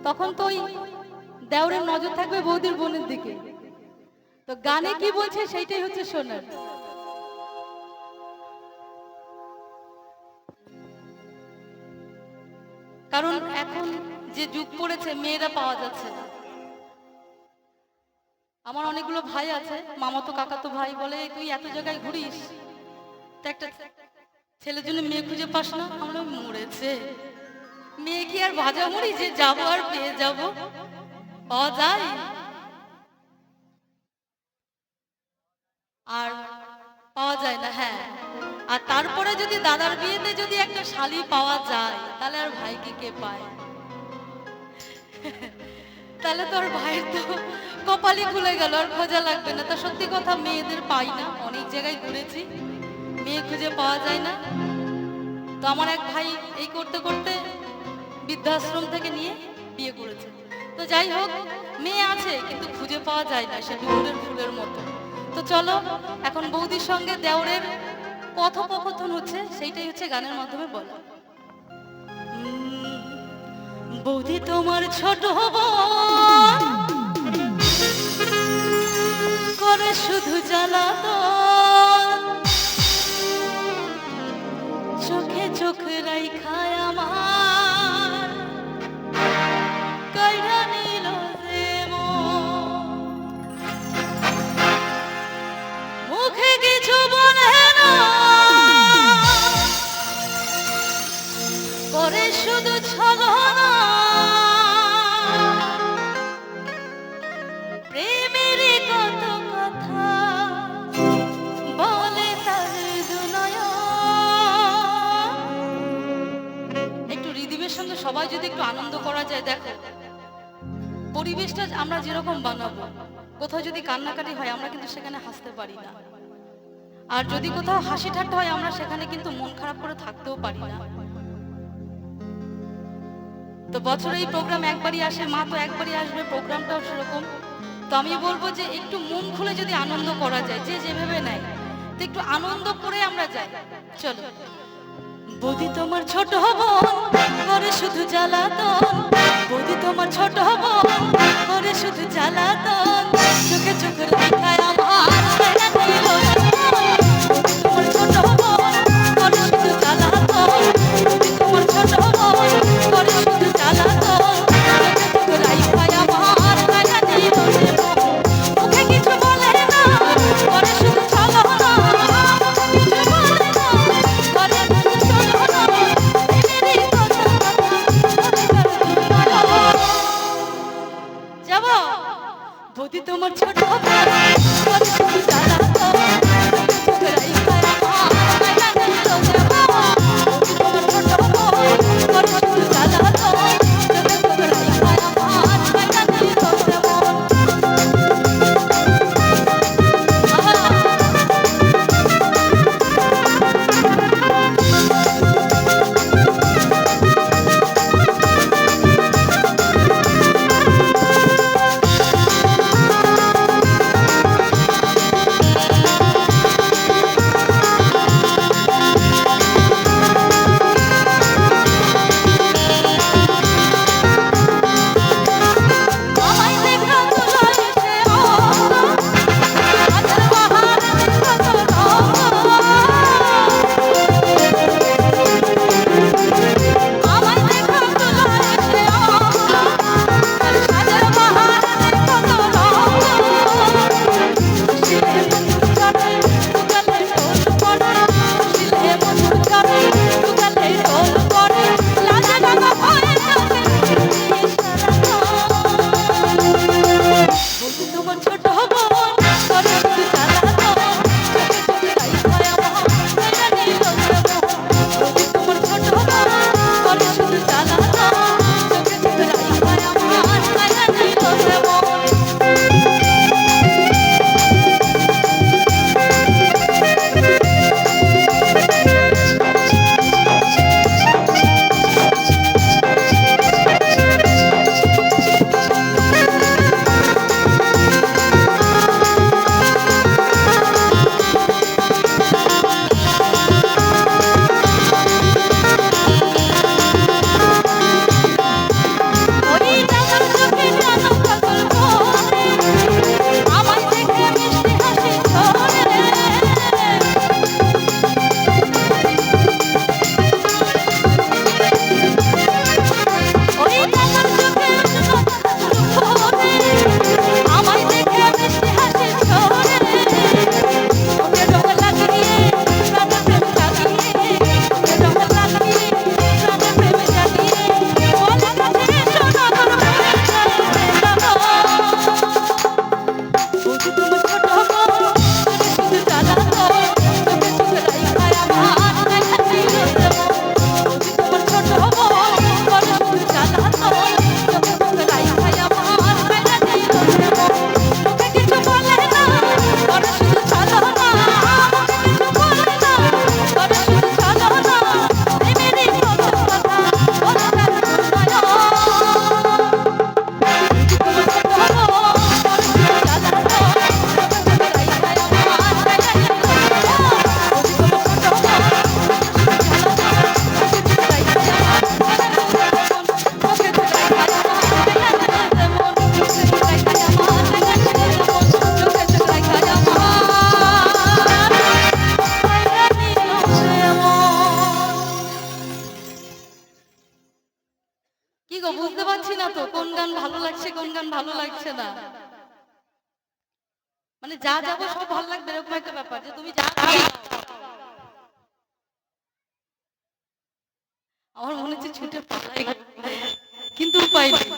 তখন তো ওই দেওরের নজর থাকবে বৌদির বোনের দিকে। তো গানে কি বলছে সেইটাই হচ্ছে শোনার। কারণ এখন যে যুগ পড়েছে মেয়েরা পাওয়া যাচ্ছে না। আমার অনেকগুলো ভাই আছে, মামাতো কাকাতো ভাই, বলে তুই এত জায়গায় ঘুরিস, একটা ছেলের জন্য মেয়ে খুঁজে পাস না? আমরা মরেছে, মেয়ে কি আর ভাজা মুড়ি যে যাবো আর পেয়ে যাবো? পাওয়া যায়। আর পাওয়া যায় না। হ্যাঁ, আর তারপরে যদি দাদার বিয়েতে যদি একটা শালি পাওয়া যায়, তাহলে আর ভাইকে কে পায়? তাহলে তো আর ভাইয়ের তো কপালই খুলে গেল, আর খোঁজা লাগবে না। তা সত্যি কথা, মেয়েদের পাই না, অনেক জায়গায় ঘুরেছি, মেয়ে খুঁজে পাওয়া যায় না। তো আমার এক ভাই এই করতে করতে বৃদ্ধাশ্রম থেকে নিয়ে বিয়ে করেছে। তো যাই হোক, মেয়ে আছে কিন্তু খুঁজে পাওয়া যায় না, সে ডুমুরের ফুলের মতো। তো চলো, এখন বৌদির সঙ্গে দেওরের কথোপকথন হচ্ছে, সেইটাই হচ্ছে গানের মাধ্যমে বলা। বৌদি তোমার ছোট বোন করে শুধু জ্বালাতন, চোখে চোখ রাইখায় আমার কাইরা নিল যে মন। মুখে কিছু বলে না, করে শুধু ছলনা, প্রেমের কত কথা বলে তার দুনয়ন। একটু রিদিমের সঙ্গে সবাই যদি একটু আনন্দ করা যায়। দেখো, পরিবেশটা আমরা যেরকম বানাবো, কোথাও যদি কান্নাকাটি হয় আমরা কিন্তু সেখানে হাসতে পারি না, আর যদি কোথাও হাসি ঠাট্টা হয় আমরা সেখানে কিন্তু মন খারাপ করে থাকতেও পারি না। তো বছরে এই প্রোগ্রাম একবারই আসে, মা তো একবারই আসবে, প্রোগ্রামটাও সেরকম। তো আমি বলবো যে একটু মন খুলে যদি আনন্দ করা যায়, যে যেভাবে নেয়, তো একটু আনন্দ করে আমরা যাই। চলো। বৌদি তোমার ছোট বোন করে শুধু জ্বালাতন, বৌদি তোমার ছোট বোন করে শুধু জ্বালাতন, চোখে চোখে দেখায় আমার তোমার ছোট বোন করে শুধু জ্বালাতন, বৌদি তোমার ছোট বোন করে শুধু জ্বালাতন, চোখে চোখে রাইখায় আমার মুখে কিছু বলে না, করে শুধু ছলনা, কিছু বলে না, করে শুধু ছলনা, প্রেমেরই কত কথা যাব। বৌদি তোমার ছোট বোন করে শুধু জ্বালাতন, চোখে রাইখায় আমার বৌদি তোমার ছোট বোন করে শুধু জ্বালাতন, চোখে চোখে রাইখায় আমার গান ভালো লাগছে কোন গান ভালো লাগছে না, মানে যা যাবো সব ভালো লাগবে এরকম একটা ব্যাপার যে তুমি যা গাও। আমার মনে হচ্ছে ছুটে পালাই, কিন্তু উপায় নেই।